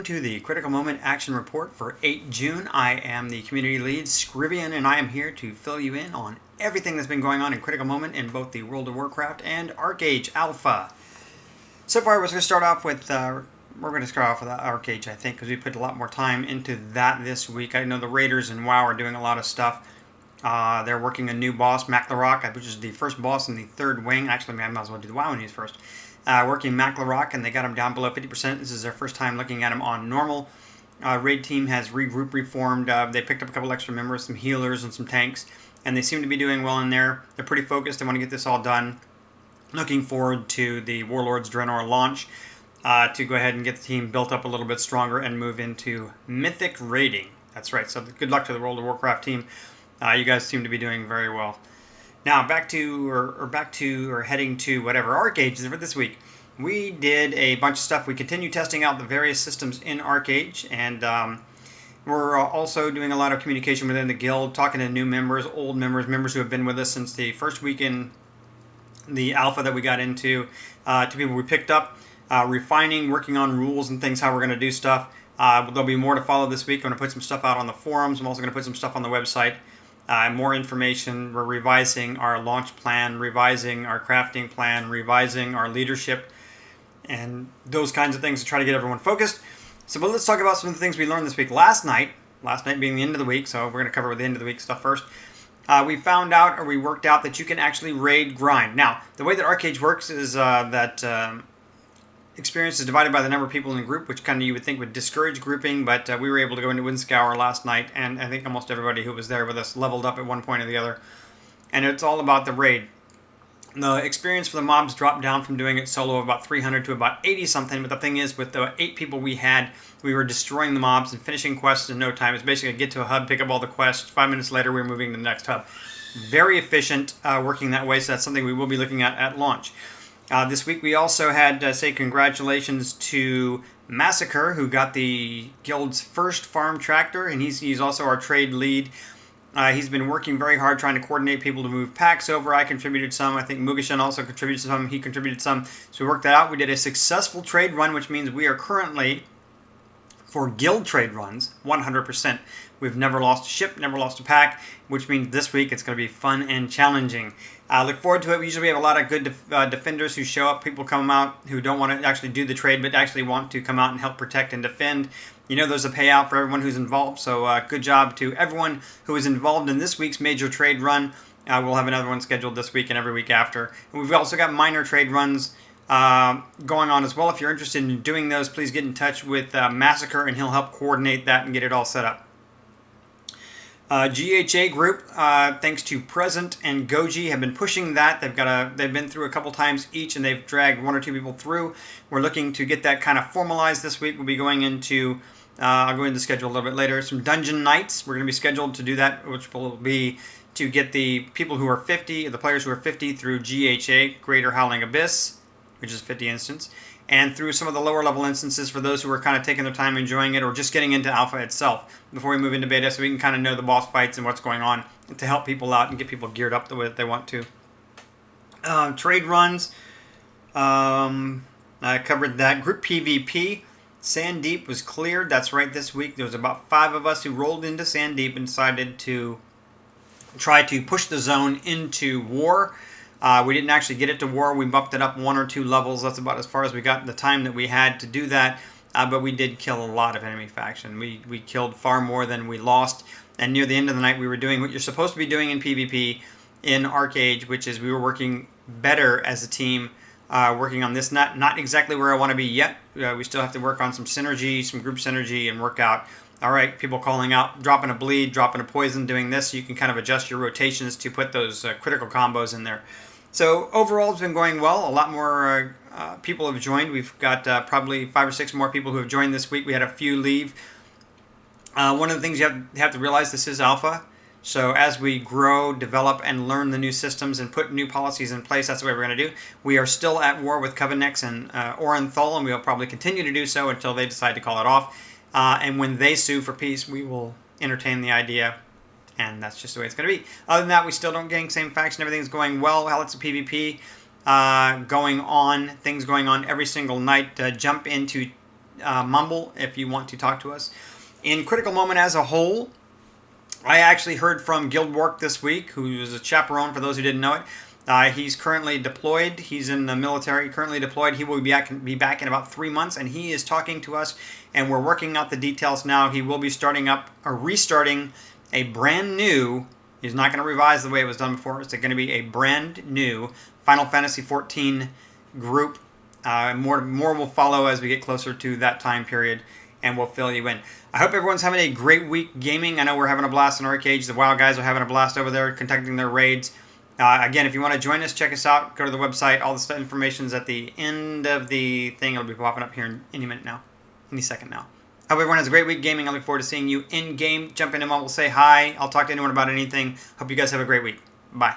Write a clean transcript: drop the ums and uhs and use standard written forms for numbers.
to the Critical Moment Action Report for 8 June. I am the community lead, Scrivian, and I am here to fill you in on everything that's been going on in Critical Moment in both the World of Warcraft and ArcAge Alpha. So far, we're going to start off with ArcAge, I think, because we put a lot more time into that this week. I know the Raiders and WoW are doing a lot of stuff. They're working a new boss, Maclarok, which is the first boss in the third wing. Actually, I might as well do the WoW news first. Working Maclarok, and they got him down below 50%. This is their first time looking at him on normal. Raid team has reformed. They picked up a couple extra members, some healers and some tanks, and they seem to be doing well in there. They're pretty focused. They want to get this all done. Looking forward to the Warlords Draenor launch to go ahead and get the team built up a little bit stronger and move into Mythic raiding. That's right. So good luck to the World of Warcraft team. You guys seem to be doing very well. Now back to heading to whatever ArcAge is for this week. We did a bunch of stuff. We continue testing out the various systems in ArcAge, and we're also doing a lot of communication within the guild, talking to new members, old members, members who have been with us since the first week in the alpha that we got into, to people we picked up, refining, working on rules and things, how we're going to do stuff. There'll be more to follow this week. I'm going to put some stuff out on the forums. I'm also going to put some stuff on the website. More information. We're revising our launch plan, revising our crafting plan, revising our leadership, and those kinds of things to try to get everyone focused. So, but let's talk about some of the things we learned this week. Last night being the end of the week, so we're going to cover the end of the week stuff first. We found out, or we worked out, that you can actually raid grind. Now, the way that ArcAge works is that experience is divided by the number of people in the group, which kind of you would think would discourage grouping, but we were able to go into Windscour last night, and I think almost everybody who was there with us leveled up at one point or the other. And it's all about the raid. The experience for the mobs dropped down from doing it solo of about 300 to about 80 something, but the thing is, with the 8 people we had, we were destroying the mobs and finishing quests in no time. It's basically get to a hub, pick up all the quests, 5 minutes later we were moving to the next hub. Very efficient working that way, so that's something we will be looking at launch. This week we also had say congratulations to Massacre, who got the guild's first farm tractor, and he's also our trade lead. He's been working very hard trying to coordinate people to move packs over. I contributed some. I think Mugashan also contributed some. He contributed some. So we worked that out. We did a successful trade run, which means we are currently, for guild trade runs, 100%. We've never lost a ship, never lost a pack, which means this week it's going to be fun and challenging. Look forward to it. We usually have a lot of good defenders who show up. People come out who don't want to actually do the trade, but actually want to come out and help protect and defend. You know, there's a payout for everyone who's involved, so good job to everyone who is involved in this week's major trade run. We'll have another one scheduled this week and every week after. And we've also got minor trade runs going on as well. If you're interested in doing those, please get in touch with Massacre, and he'll help coordinate that and get it all set up. GHA group, thanks to Present and Goji, have been pushing that. They've been through a couple times each, and they've dragged 1 or 2 people through. We're looking to get that kind of formalized this week. We'll be going into, I'll go into the schedule a little bit later, some dungeon nights. We're going to be scheduled to do that, which will be to get the people who are 50, the players who are 50 through GHA, Greater Howling Abyss, which is 50 instance, and through some of the lower level instances for those who are kind of taking their time enjoying it or just getting into alpha itself before we move into beta, so we can kind of know the boss fights and what's going on to help people out and get people geared up the way that they want to. Trade runs, I covered that. Group PvP, Sandeep was cleared. That's right, this week there was about 5 of us who rolled into Sandeep and decided to try to push the zone into war. We didn't actually get it to war. We bumped it up 1 or 2 levels. That's about as far as we got in the time that we had to do that. But we did kill a lot of enemy faction. We killed far more than we lost. And near the end of the night, we were doing what you're supposed to be doing in PvP in ArcAge, which is we were working better as a team, working on this. Not exactly where I want to be yet. We still have to work on some synergy, some group synergy, and work out, all right, people calling out, dropping a bleed, dropping a poison, doing this. So you can kind of adjust your rotations to put those critical combos in there. So overall, it's been going well. A lot more people have joined. We've got probably 5 or 6 more people who have joined this week. We had a few leave. One of the things you have to realize, this is alpha. So as we grow, develop, and learn the new systems and put new policies in place, that's the way we're going to do. We are still at war with Covenix and Orenthal, and we will probably continue to do so until they decide to call it off. And when they sue for peace, we will entertain the idea. And that's just the way it's going to be. Other than that, we still don't gang same faction. Everything's going well. Alex of PvP going on. Things going on every single night. Jump into Mumble if you want to talk to us. In Critical Moment as a whole, I actually heard from Guild Work this week, who is a chaperone for those who didn't know it. He's currently deployed. He's in the military, currently deployed. He will be back in about 3 months, and he is talking to us, and we're working out the details now. He will be restarting a brand new. He's not going to revise the way it was done before. It's going to be a brand new Final Fantasy XIV group. More will follow as we get closer to that time period, and we'll fill you in. I hope everyone's having a great week gaming. I know we're having a blast in Arcade. The WoW guys are having a blast over there, conducting their raids. Again, if you want to join us, check us out. Go to the website. All the information is at the end of the thing. It'll be popping up here in any minute now, any second now. Hope everyone has a great week gaming. I look forward to seeing you in game. Jump in and we'll say hi. I'll talk to anyone about anything. Hope you guys have a great week. Bye.